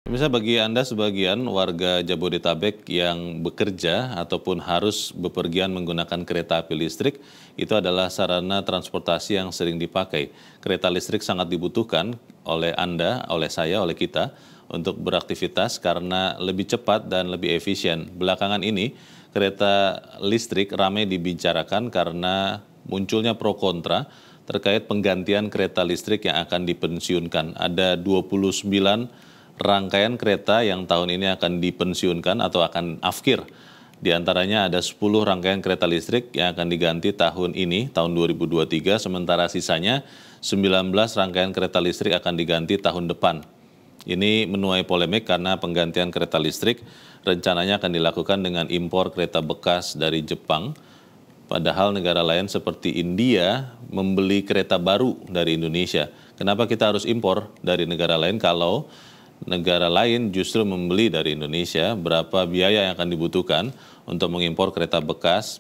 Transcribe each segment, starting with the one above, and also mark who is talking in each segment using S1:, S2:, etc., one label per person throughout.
S1: Pemirsa, bagi Anda sebagian warga Jabodetabek yang bekerja ataupun harus bepergian menggunakan kereta api listrik, itu adalah sarana transportasi yang sering dipakai. Kereta listrik sangat dibutuhkan oleh Anda, oleh saya, oleh kita untuk beraktivitas karena lebih cepat dan lebih efisien. Belakangan ini, kereta listrik ramai dibicarakan karena munculnya pro kontra terkait penggantian kereta listrik yang akan dipensiunkan. Ada 29 rangkaian kereta yang tahun ini akan dipensiunkan atau akan afkir. Di antaranya ada 10 rangkaian kereta listrik yang akan diganti tahun ini, tahun 2023, sementara sisanya 19 rangkaian kereta listrik akan diganti tahun depan. Ini menuai polemik karena penggantian kereta listrik rencananya akan dilakukan dengan impor kereta bekas dari Jepang. Padahal negara lain seperti India membeli kereta baru dari Indonesia. Kenapa kita harus impor dari negara lain kalau negara lain justru membeli dari Indonesia? Berapa biaya yang akan dibutuhkan untuk mengimpor kereta bekas?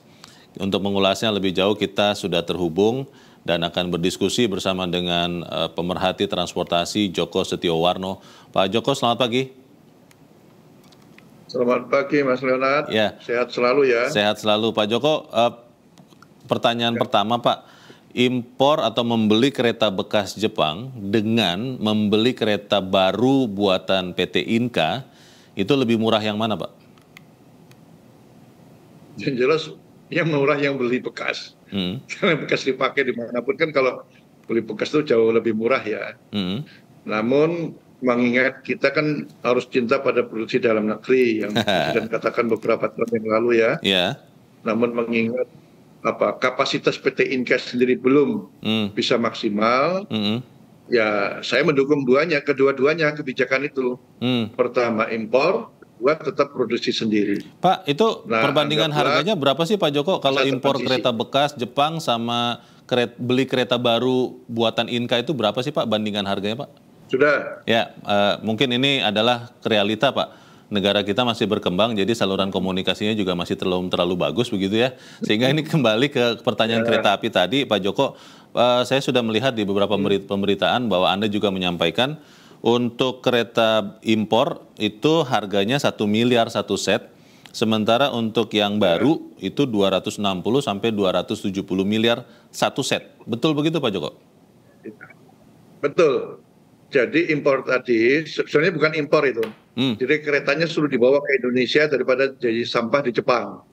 S1: Untuk mengulasnya lebih jauh kita sudah terhubung dan akan berdiskusi bersama dengan pemerhati transportasi Joko Setiowarno. Pak Joko, selamat pagi.
S2: Selamat pagi Mas Leonard,
S1: Ya.
S2: Sehat selalu ya.
S1: Sehat selalu Pak Joko. Pertanyaan pertama Pak, impor atau membeli kereta bekas Jepang dengan membeli kereta baru buatan PT Inka, itu lebih murah yang mana Pak?
S2: Yang jelas yang murah yang beli bekas. Karena bekas dipakai dimanapun kan kalau beli bekas itu jauh lebih murah ya. Namun mengingat kita kan harus cinta pada produksi dalam negeri yang Presiden katakan beberapa tahun yang lalu ya. Namun mengingat kapasitas PT Inka sendiri belum bisa maksimal, ya saya mendukung kedua-duanya kebijakan itu. Pertama impor, kedua tetap produksi sendiri.
S1: Pak, itu perbandingan harganya berapa sih Pak Joko kalau impor kereta bekas Jepang sama beli kereta baru buatan Inka itu berapa sih Pak bandingan harganya Pak?
S2: Sudah.
S1: Ya, mungkin ini adalah realita Pak. Negara kita masih berkembang, jadi saluran komunikasinya juga masih terlalu bagus begitu ya. Sehingga ini kembali ke pertanyaan kereta api tadi, Pak Joko. Saya sudah melihat di beberapa pemberitaan bahwa Anda juga menyampaikan untuk kereta impor itu harganya 1 miliar satu set, sementara untuk yang baru itu 260 sampai 270 miliar satu set. Betul begitu Pak Joko?
S2: Betul. Jadi impor tadi sebenarnya bukan impor itu. Jadi keretanya suruh dibawa ke Indonesia daripada jadi sampah di Jepang.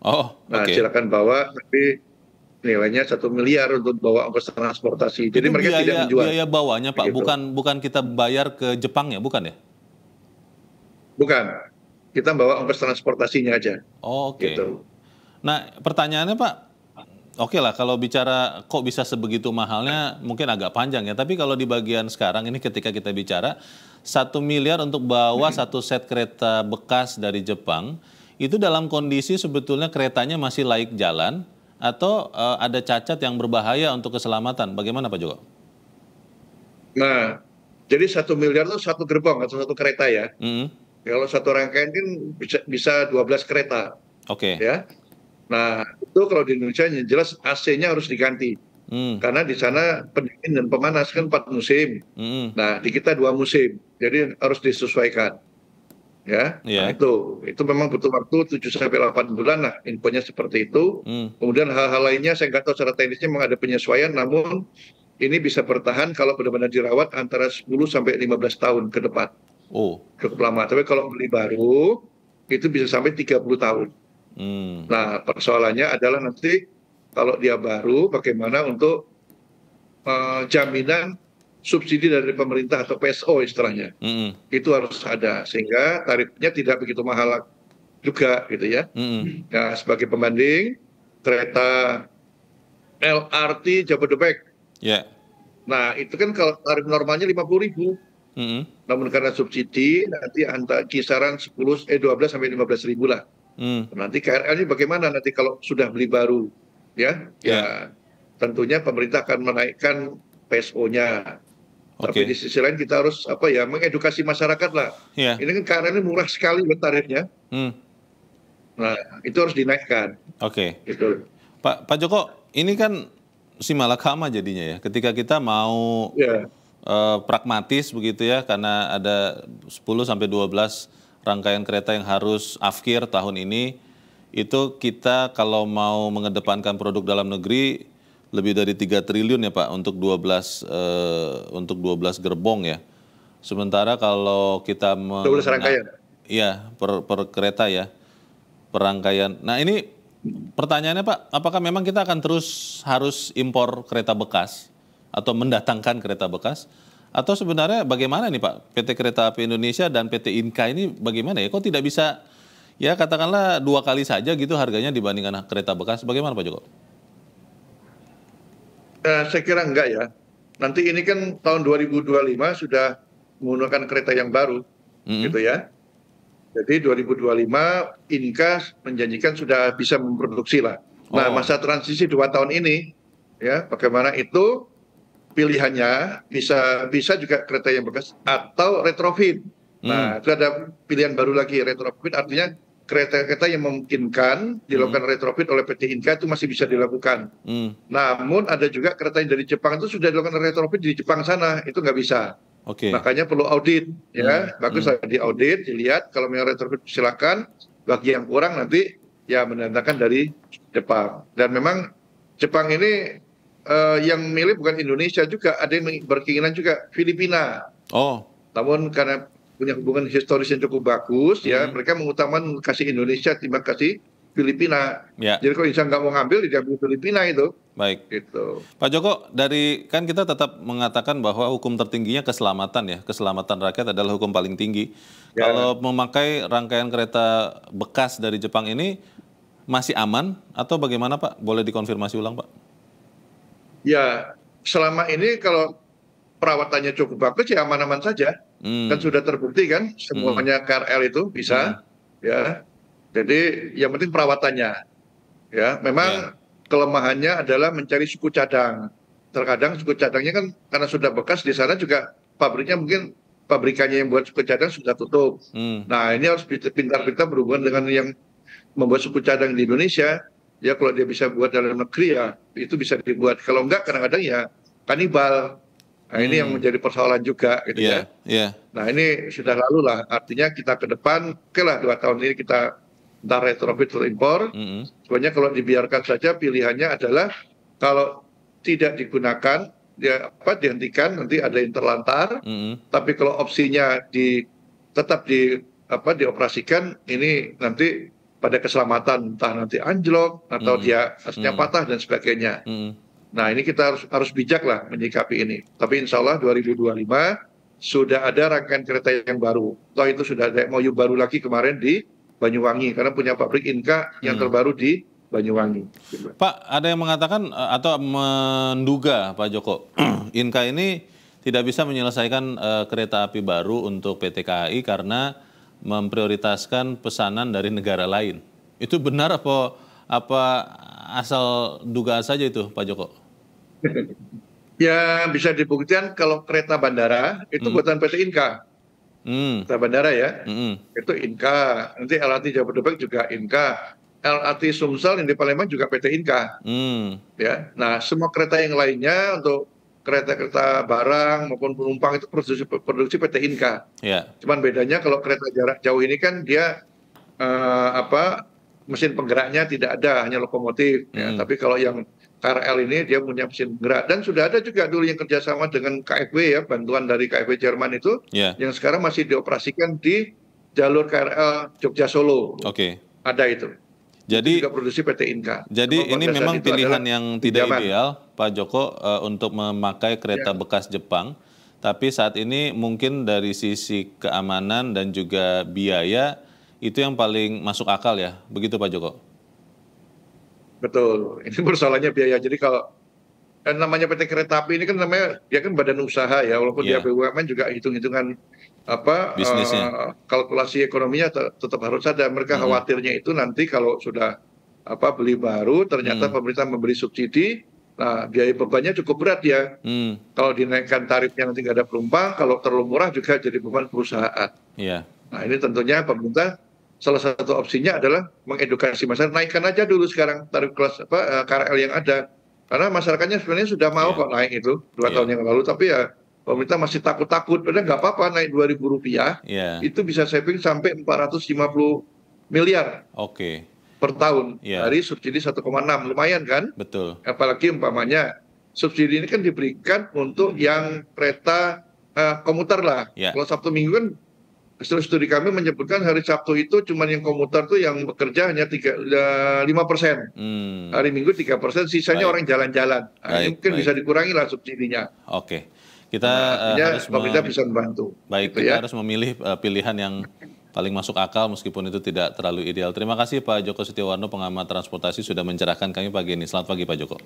S2: Silakan bawa, tapi nilainya 1 miliar untuk bawa ongkos transportasi. Jadi mereka tidak menjual.
S1: Biaya bawanya Pak, bukan kita bayar ke Jepang ya, bukan ya?
S2: Bukan. Kita bawa ongkos transportasinya aja.
S1: Gitu. Nah, pertanyaannya Pak, oke lah kalau bicara kok bisa sebegitu mahalnya mungkin agak panjang ya. Tapi kalau di bagian sekarang ini ketika kita bicara 1 miliar untuk bawa satu set kereta bekas dari Jepang, itu dalam kondisi sebetulnya keretanya masih laik jalan atau ada cacat yang berbahaya untuk keselamatan. Bagaimana Pak Joko?
S2: Nah, jadi 1 miliar itu satu gerbong atau satu kereta ya. Kalau satu rangkaian kan bisa 12 kereta. Ya. Nah, itu kalau di Indonesia yang jelas AC-nya harus diganti. Karena di sana pendingin dan pemanas kan 4 musim. Nah, di kita 2 musim. Jadi harus disesuaikan. Ya. Nah, itu memang butuh waktu 7 sampai 8 bulan lah. Infonya seperti itu. Kemudian hal-hal lainnya saya nggak tahu secara teknisnya memang ada penyesuaian, namun ini bisa bertahan kalau benar-benar dirawat antara 10 sampai 15 tahun ke depan. Cukup lama. Tapi kalau beli baru itu bisa sampai 30 tahun. Nah, persoalannya adalah nanti kalau dia baru, bagaimana untuk jaminan subsidi dari pemerintah atau PSO istilahnya. Itu harus ada, sehingga tarifnya tidak begitu mahal juga gitu ya. Nah, sebagai pembanding, kereta LRT Jabodebek. Nah, itu kan kalau tarif normalnya 50.000. Namun karena subsidi nanti antara kisaran 12 sampai 15.000 lah. Nanti KRL ini bagaimana nanti kalau sudah beli baru, ya tentunya pemerintah akan menaikkan PSO-nya. Tapi di sisi lain kita harus mengedukasi masyarakat lah. Ini kan KRL ini murah sekali tarifnya. Nah, itu harus dinaikkan. Gitu.
S1: Pak Joko, ini kan si malakama jadinya ya. Ketika kita mau pragmatis begitu ya, karena ada 10-12 rangkaian kereta yang harus afkir tahun ini. Itu kita kalau mau mengedepankan produk dalam negeri lebih dari 3 triliun ya Pak untuk 12 gerbong ya. Sementara kalau kita
S2: 12 rangkaian.
S1: Iya, per kereta ya, per rangkaian. Nah ini pertanyaannya Pak, apakah memang kita akan terus harus impor kereta bekas atau mendatangkan kereta bekas? Atau sebenarnya bagaimana nih Pak, PT Kereta Api Indonesia dan PT Inka ini bagaimana ya? Kok tidak bisa, ya katakanlah 2 kali saja gitu harganya dibandingkan kereta bekas? Bagaimana Pak Joko?
S2: Saya kira enggak ya. Nanti ini kan tahun 2025 sudah menggunakan kereta yang baru, gitu ya. Jadi 2025 Inka menjanjikan sudah bisa memproduksi lah. Nah, masa transisi 2 tahun ini, ya bagaimana itu pilihannya bisa juga kereta yang bekas atau retrofit. Nah, itu ada pilihan baru lagi, retrofit artinya kereta-kereta yang memungkinkan dilakukan retrofit oleh PT Inka itu masih bisa dilakukan. Namun ada juga kereta yang dari Jepang itu sudah dilakukan retrofit di Jepang sana, itu nggak bisa. Makanya perlu audit, ya bagus lah diaudit, dilihat kalau memang retrofit silakan. Bagi yang kurang nanti ya mendatangkan dari Jepang. Dan memang Jepang ini yang milih bukan Indonesia juga, ada yang berkeinginan juga Filipina. Namun karena punya hubungan historis yang cukup bagus, ya mereka mengutamakan kasih Indonesia timbang kasih Filipina. Jadi kalau Indonesia nggak mau ngambil, diambil Filipina itu.
S1: Baik. Gitu. Pak Joko, kan kita tetap mengatakan bahwa hukum tertingginya keselamatan ya, keselamatan rakyat adalah hukum paling tinggi. Kalau memakai rangkaian kereta bekas dari Jepang ini masih aman atau bagaimana Pak? Boleh dikonfirmasi ulang Pak?
S2: Ya, selama ini kalau perawatannya cukup bagus ya aman-aman saja. Kan sudah terbukti kan semuanya KRL itu bisa, ya. Jadi yang penting perawatannya, ya. Memang kelemahannya adalah mencari suku cadang. Terkadang suku cadangnya kan karena sudah bekas di sana juga pabriknya mungkin pabrikannya yang buat suku cadang sudah tutup. Nah ini harus pintar-pintar berhubungan dengan yang membuat suku cadang di Indonesia. Ya kalau dia bisa buat dalam negeri ya itu bisa dibuat. Kalau enggak kadang-kadang ya kanibal. Nah ini yang menjadi persoalan juga gitu ya. Nah ini sudah lalu lah, artinya kita ke depan, oke lah 2 tahun ini kita entah retrofit atau impor. Sebenarnya kalau dibiarkan saja pilihannya adalah kalau tidak digunakan, dihentikan nanti ada yang terlantar. Tapi kalau opsinya tetap dioperasikan, ini nanti pada keselamatan entah nanti anjlok atau dia asnya patah dan sebagainya. Nah ini kita harus bijak lah menyikapi ini. Tapi insya Allah 2025 sudah ada rangkaian kereta yang baru. Toh itu sudah ada MOU baru lagi kemarin di Banyuwangi. Karena punya pabrik Inka yang terbaru di Banyuwangi.
S1: Pak, ada yang mengatakan atau menduga Pak Joko, Inka ini tidak bisa menyelesaikan kereta api baru untuk PT KAI karena memprioritaskan pesanan dari negara lain. Itu benar apa asal dugaan saja itu Pak Joko?
S2: Ya bisa dibuktikan kalau kereta bandara itu buatan PT Inka. Kereta bandara ya, itu Inka. Nanti LRT Jabodebek juga Inka. LRT Sumsel yang di Palembang juga PT Inka. Ya, nah semua kereta yang lainnya untuk kereta-kereta barang maupun penumpang itu produksi PT Inka. Cuman bedanya kalau kereta jarak jauh ini kan dia mesin penggeraknya tidak ada, hanya lokomotif. Ya. Tapi kalau yang KRL ini dia punya mesin penggerak. Dan sudah ada juga dulu yang kerjasama dengan KfW ya, bantuan dari KfW Jerman itu, yang sekarang masih dioperasikan di jalur KRL Jogja Solo. Ada itu.
S1: Jadi
S2: juga produksi PT Inka.
S1: Jadi ini memang pilihan yang tidak ideal, Pak Joko, untuk memakai kereta bekas Jepang. Tapi saat ini mungkin dari sisi keamanan dan juga biaya, itu yang paling masuk akal ya, begitu Pak Joko?
S2: Betul, ini persoalannya biaya. Jadi kalau namanya PT Kereta Api ini kan namanya, dia kan badan usaha ya, walaupun dia BUMN juga hitung-hitungan bisnisnya, kalkulasi ekonominya tetap harus ada. Mereka khawatirnya itu nanti kalau sudah beli baru, ternyata pemerintah memberi subsidi, nah biaya bebannya cukup berat ya. Kalau dinaikkan tarifnya nanti nggak ada penumpang, kalau terlalu murah juga jadi beban perusahaan. Nah ini tentunya pemerintah salah satu opsinya adalah mengedukasi masyarakat, naikkan aja dulu sekarang tarif kelas KRL yang ada, karena masyarakatnya sebenarnya sudah mau kok naik itu 2 tahun yang lalu, tapi ya pemerintah masih takut-takut, padahal nggak apa-apa naik Rp2.000, itu bisa saving sampai 450 miliar per tahun dari subsidi 1,6, lumayan kan?
S1: Betul.
S2: Apalagi umpamanya subsidi ini kan diberikan untuk yang kereta komuter lah. Kalau Sabtu Minggu kan studi kami menyebutkan hari Sabtu itu cuma yang komuter tuh yang bekerja hanya 5%. Hari Minggu 3%, sisanya orang jalan-jalan. Ini mungkin bisa dikurangi lah subsidinya.
S1: Oke. Kita harus
S2: pemerintah bisa membantu.
S1: Baik, gitu kita harus memilih pilihan yang paling masuk akal meskipun itu tidak terlalu ideal. Terima kasih Pak Joko Setiawarno, pengamat transportasi, sudah mencerahkan kami pagi ini. Selamat pagi Pak Joko.